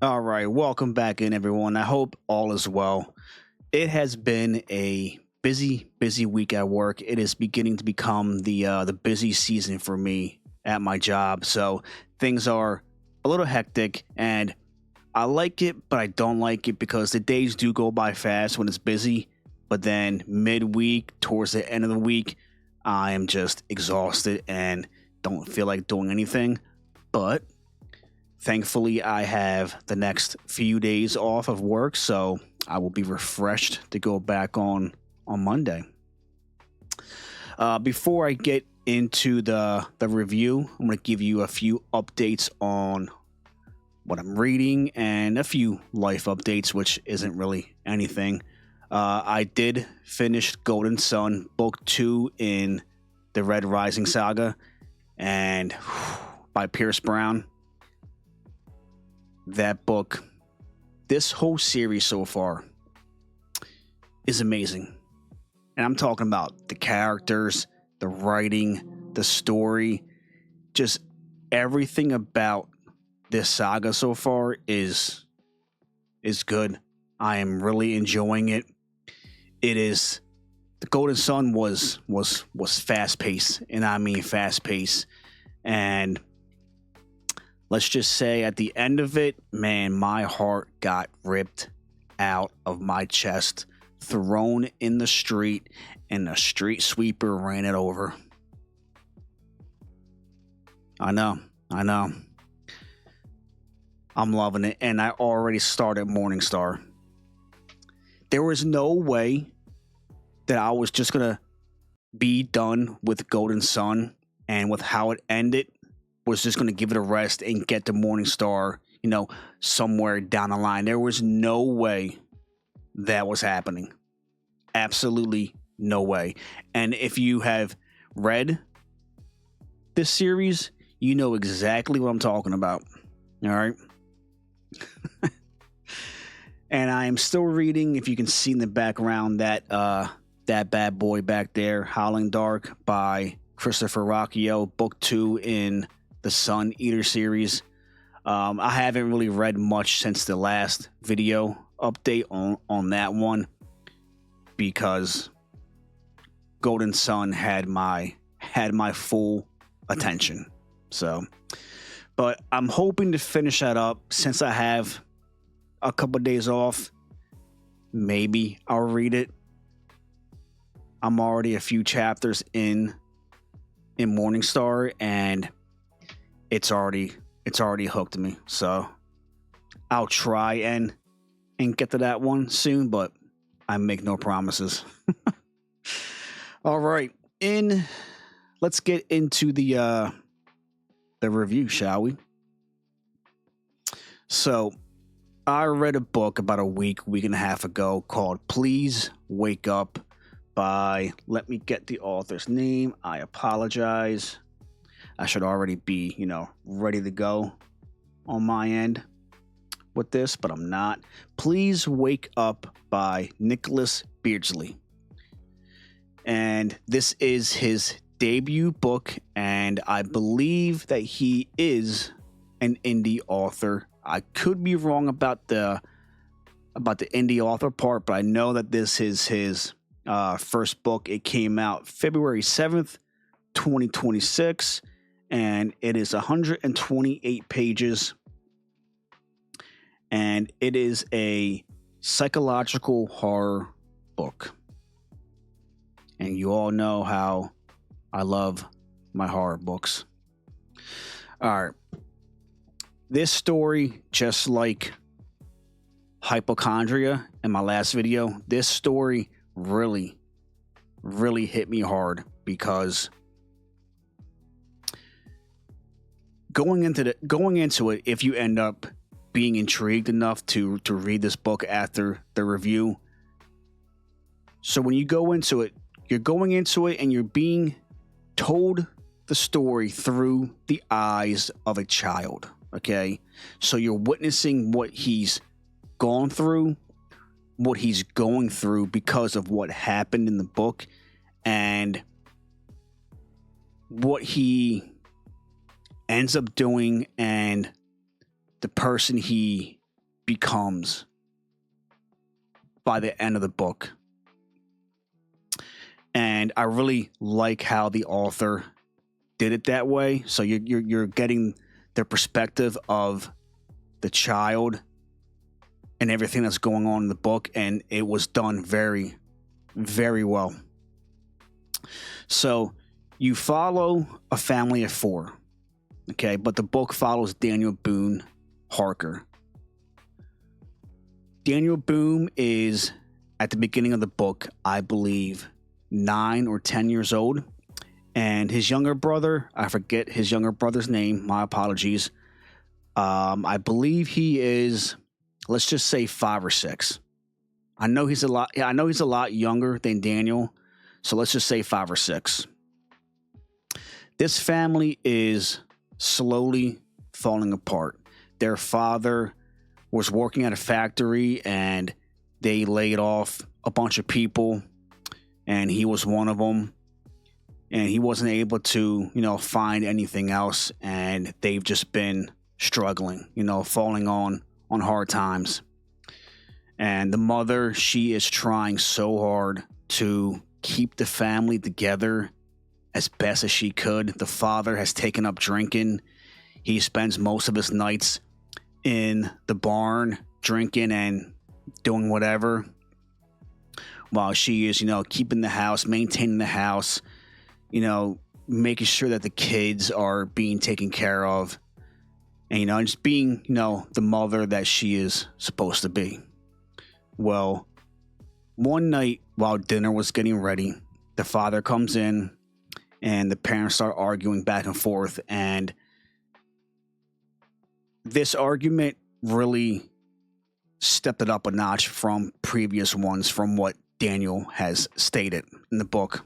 All right, welcome back in, everyone. I hope all is well. It has been a busy week at work. It is beginning to become the busy season for me at my job. So things are a little hectic, and I like it, but I don't like it because the days do go by fast when it's busy. But then midweek, towards the end of the week, I am just exhausted and don't feel like doing anything. But thankfully, I have the next few days off of work, so I will be refreshed to go back on Monday. Before I get into the review, I'm going to give you a few updates on what I'm reading and a few life updates, which isn't really anything. I did finish Golden Sun Book 2 in the Red Rising saga, and by Pierce Brown. That book, this whole series so far, is amazing. And I'm talking about the characters, the writing, the story, just everything about this saga so far is good. I am really enjoying it. It is the Golden Sun was fast paced, and I mean fast paced. And let's just say at the end of it, man, my heart got ripped out of my chest, thrown in the street, and the street sweeper ran it over. I know, I know. I'm loving it, and I already started Morningstar. There was no way that I was just gonna be done with Golden Sun and with how it ended was just gonna give it a rest and get to Morningstar, somewhere down the line. There was no way that was happening. Absolutely no way. And if you have read this series, you know exactly what I'm talking about. All right. And I am still reading, if you can see in the background, that bad boy back there, Howling Dark by Christopher Rocchio, book 2 in the Sun Eater series. I haven't really read much since the last video update on that one because Golden Sun had my full attention. So, but I'm hoping to finish that up since I have a couple days off. Maybe I'll read it. I'm already a few chapters in Morningstar, and it's already hooked me. So I'll try and get to that one soon, but I make no promises. All right, let's get into the review, shall we? So I read a book about a week and a half ago called Please Wake Up by, let me get the author's name. I apologize. I should already be, ready to go on my end with this, but I'm not. Please Wake Up by Nicholas Beardsley. And this is his debut book, and I believe that he is an indie author. I could be wrong about the indie author part, but I know that this is his first book. It came out February 7th, 2026, and it is 128 pages. And it is a psychological horror book. And you all know how I love my horror books. All right. This story, just like hypochondria in my last video, this story really hit me hard because going into it, if you end up being intrigued enough to read this book after the review, so when you go into it, you're going into it and you're being told the story through the eyes of a child. Okay, so you're witnessing what he's gone through, what he's going through because of what happened in the book, and what he ends up doing, and the person he becomes by the end of the book. And I really like how the author did it that way. So you're getting the perspective of the child and everything that's going on in the book, and it was done very, very well. So you follow a family of 4, okay, but the book follows Daniel Boone Harker. Daniel Boone is, at the beginning of the book, I believe, 9 or 10 years old, and his younger brother, I forget his younger brother's name, my apologies. I believe he is, let's just say 5 or 6. I know he's a lot younger than Daniel, so let's just say 5 or 6. This family is slowly falling apart. Their father was working at a factory and they laid off a bunch of people, and he was one of them. And he wasn't able to, find anything else, and they've just been struggling, falling on hard times. And the mother, she is trying so hard to keep the family together as best as she could. The father has taken up drinking. He spends most of his nights in the barn drinking and doing whatever, while she is, keeping the house, maintaining the house, making sure that the kids are being taken care of, and, just being, the mother that she is supposed to be. Well, one night while dinner was getting ready, the father comes in and the parents start arguing back and forth. And this argument really stepped it up a notch from previous ones, from what Daniel has stated in the book.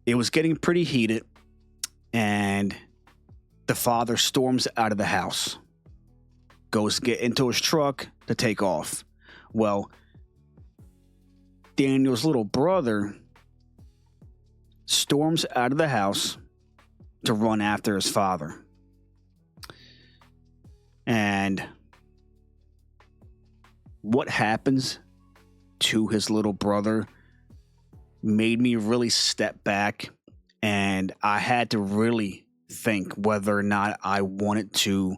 It was getting pretty heated, and the father storms out of the house, goes to get into his truck to take off. Well, Daniel's little brother storms out of the house to run after his father. And what happens to his little brother made me really step back, and I had to really think whether or not I wanted to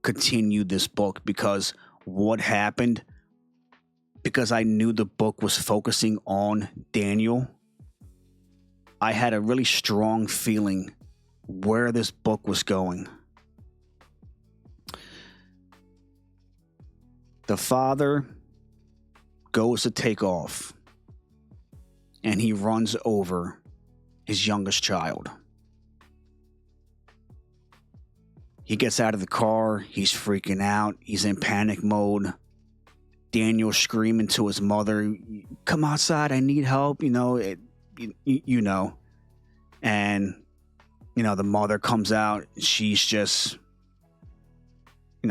continue this book, because what happened, because I knew the book was focusing on Daniel, I had a really strong feeling where this book was going. The father goes to take off, and he runs over his youngest child. He gets out of the car. He's freaking out. He's in panic mode. Daniel's screaming to his mother, "Come outside, I need help," And, the mother comes out. She's just,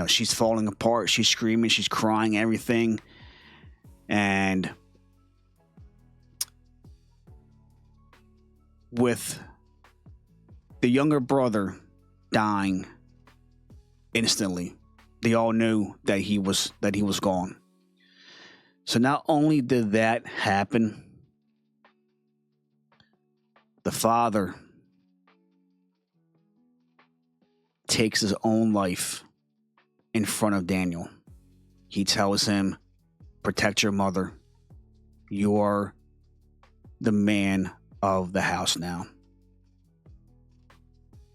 she's falling apart. She's screaming. She's crying, everything. And with the younger brother dying instantly, they all knew that he was gone. So not only did that happen, the father takes his own life in front of Daniel. He tells him, "Protect your mother. You are the man of the house now."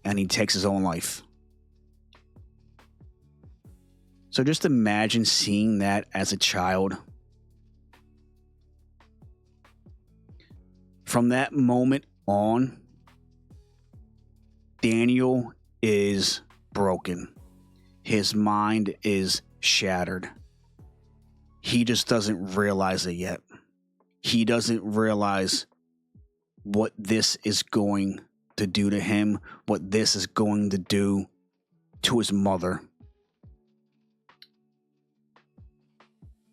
And he takes his own life. So just imagine seeing that as a child. From that moment on, Daniel is broken. His mind is shattered. He just doesn't realize it yet. He doesn't realize what this is going to do to him, what this is going to do to his mother.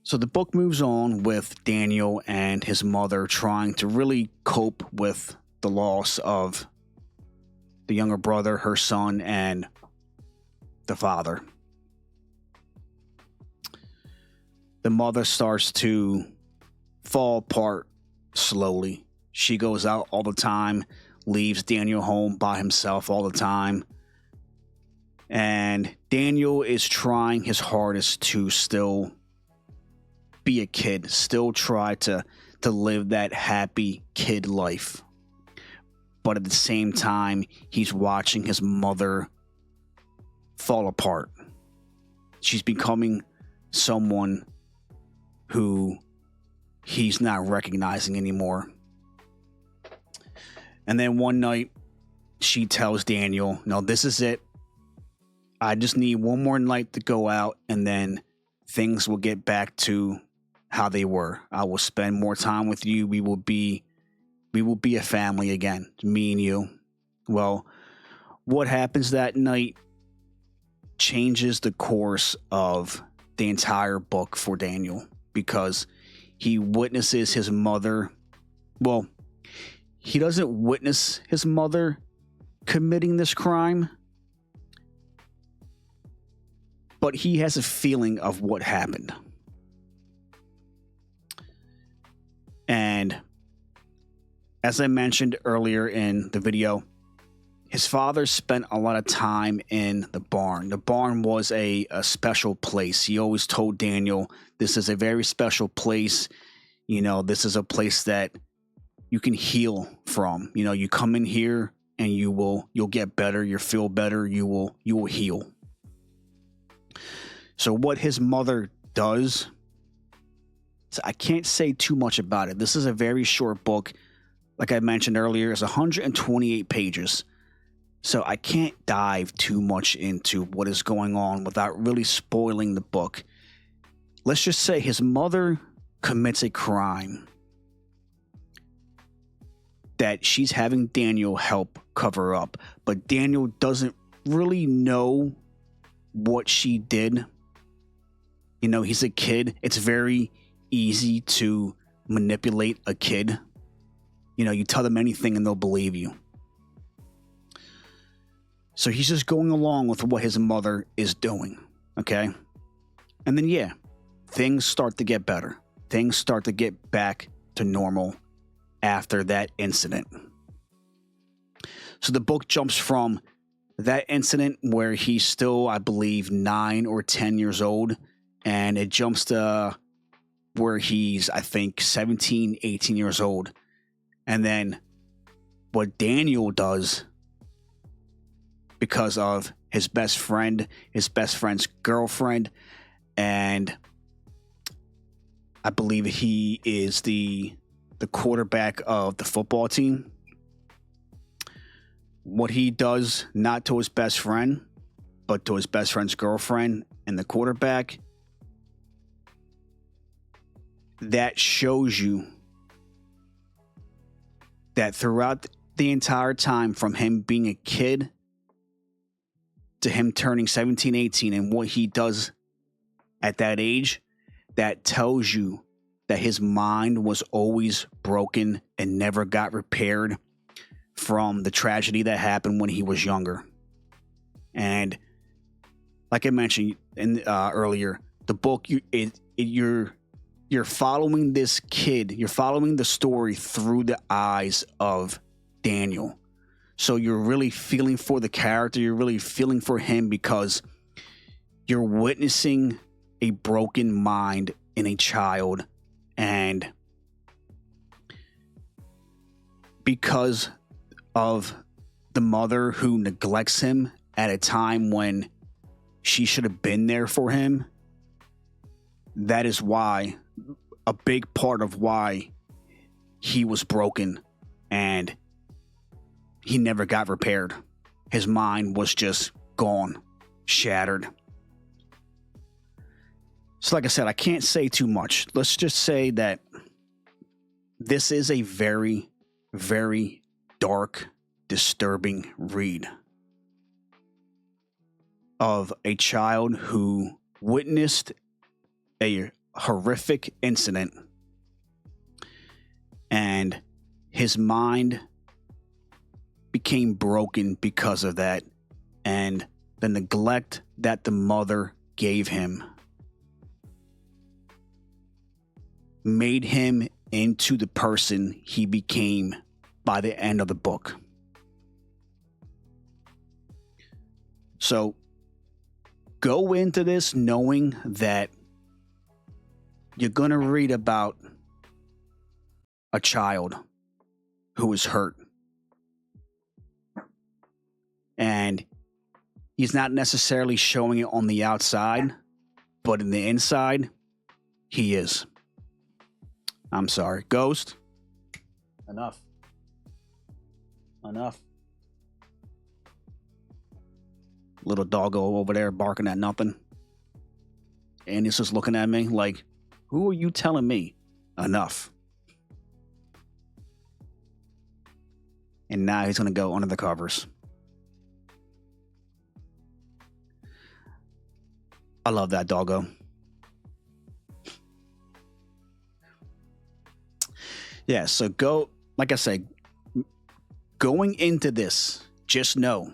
So the book moves on with Daniel and his mother trying to really cope with the loss of the younger brother, her son, and the father. the mother starts to fall apart slowly. She goes out all the time, leaves Daniel home by himself all the time. And Daniel is trying his hardest to still be a kid, still try to live that happy kid life. But at the same time, he's watching his mother fall apart. She's becoming someone who he's not recognizing anymore. And then one night, she tells Daniel, "No, this is it. I just need one more night to go out, and then things will get back to how they were. I will spend more time with you. We will be a family again, me and you." Well, what happens that night changes the course of the entire book for Daniel, because he witnesses his mother. Well, he doesn't witness his mother committing this crime, but he has a feeling of what happened. And as I mentioned earlier in the video, his father spent a lot of time in the barn. The barn was a special place. He always told Daniel, this is a very special place. You know, this is a place that you can heal from. You know, you come in here and you'll get better. You'll feel better. You will heal. So what his mother does, so I can't say too much about it. This is a very short book. Like I mentioned earlier, it's 128 pages. So I can't dive too much into what is going on without really spoiling the book. Let's just say his mother commits a crime that she's having Daniel help cover up. But Daniel doesn't really know what she did. You know, he's a kid. It's very easy to manipulate a kid. You know, you tell them anything and they'll believe you. So he's just going along with what his mother is doing, okay? And then, yeah, things start to get better. Things start to get back to normal after that incident. So the book jumps from that incident where he's still, I believe, 9 or 10 years old, and it jumps to where he's, I think, 17, 18 years old. And then what Daniel does, because of his best friend, his best friend's girlfriend, and I believe he is the quarterback of the football team. What he does, not to his best friend, but to his best friend's girlfriend and the quarterback, that shows you that throughout the entire time, from him being a kid to him turning 17, 18, and what he does at that age, that tells you that his mind was always broken and never got repaired from the tragedy that happened when he was younger. And like I mentioned earlier, the book, you're following this kid, you're following the story through the eyes of Daniel. So you're really feeling for the character, you're really feeling for him, because you're witnessing a broken mind in a child. And because of the mother who neglects him at a time when she should have been there for him, that is why, a big part of why he was broken and he never got repaired. His mind was just gone, shattered. So like I said, I can't say too much. Let's just say that this is a very, very dark, disturbing read of a child who witnessed a horrific incident, and his mind became broken because of that, and the neglect that the mother gave him. made him into the person he became by the end of the book. So go into this knowing that you're going to read about a child who is hurt. And he's not necessarily showing it on the outside, but in the inside, he is. I'm sorry. Ghost. Enough. Little doggo over there barking at nothing. And he's just looking at me like, who are you telling me? Enough. And now he's going to go under the covers. I love that doggo. Yeah, so go, like I said, going into this, just know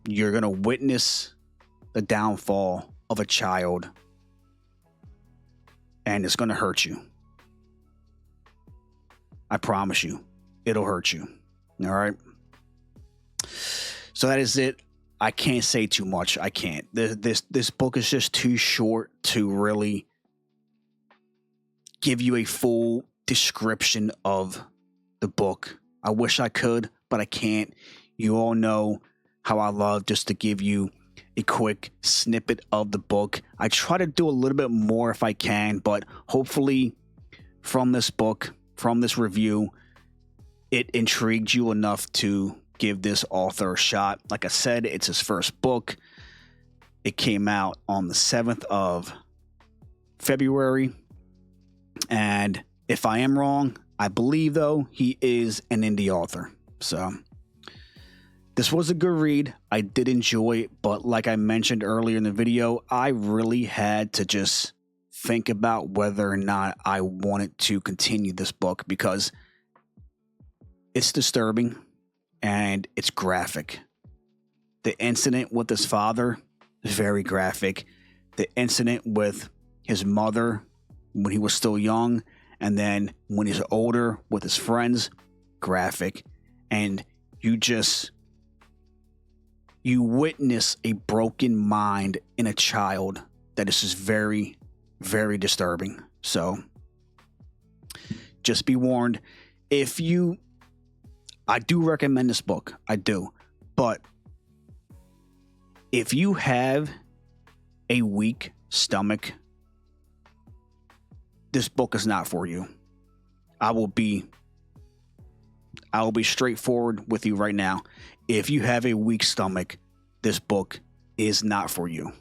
you're going to witness the downfall of a child, and it's going to hurt you. I promise you, it'll hurt you. All right? So that is it. I can't say too much. I can't. This book is just too short to really give you a full description of the book. I wish I could, but I can't. You all know how I love just to give you a quick snippet of the book. I try to do a little bit more if I can, but hopefully from this book, from this review, it intrigued you enough to give this author a shot. Like I said, it's his first book. It came out on the 7th of February. And if I am wrong, I believe, though, he is an indie author. So this was a good read. I did enjoy it. But like I mentioned earlier in the video, I really had to just think about whether or not I wanted to continue this book because it's disturbing and it's graphic. The incident with his father is very graphic. The incident with his mother when he was still young, and then when he's older with his friends, graphic. And you witness a broken mind in a child that is just very, very disturbing. So just be warned. I do recommend this book. I do. But if you have a weak stomach, this book is not for you. I will be straightforward with you right now. If you have a weak stomach, this book is not for you.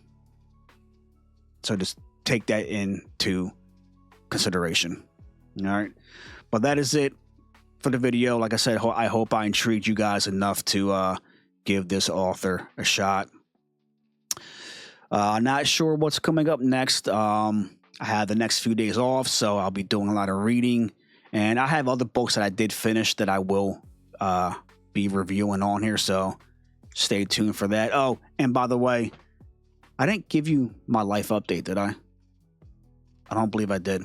So just take that into consideration. All right. But that is it for the video. Like I said, I hope I intrigued you guys enough to give this author a shot. Not sure what's coming up next. I have the next few days off, so I'll be doing a lot of reading. And I have other books that I did finish that I will be reviewing on here, so stay tuned for that. Oh, and by the way, I didn't give you my life update, did I? I don't believe I did.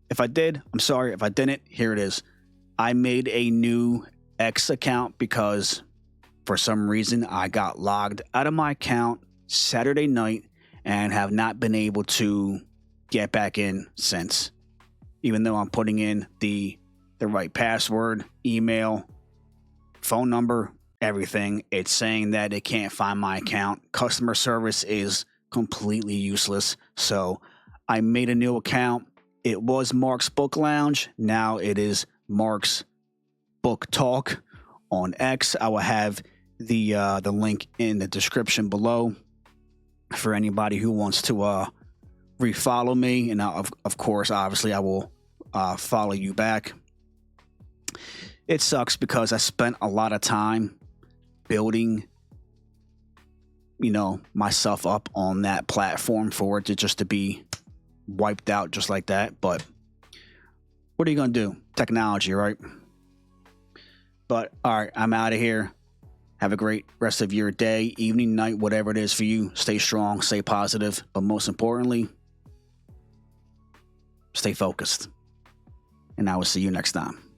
If I did, I'm sorry. If I didn't, here it is. I made a new X account because for some reason I got logged out of my account Saturday night and have not been able to get back in since. Even though I'm putting in the right password, email, phone number, everything, it's saying that it can't find my account. Customer service is completely useless. So I made a new account. It was Mark's Book Lounge. Now it is Mark's Book Talk on X. I will have the link in the description below for anybody who wants to refollow me. And of course, obviously, I will follow you back. It sucks because I spent a lot of time building, myself up on that platform for it to be wiped out just like that. But what are you going to do? Technology, right? But all right, I'm out of here. Have a great rest of your day, evening, night, whatever it is for you. Stay strong, stay positive, but most importantly, stay focused. And I will see you next time.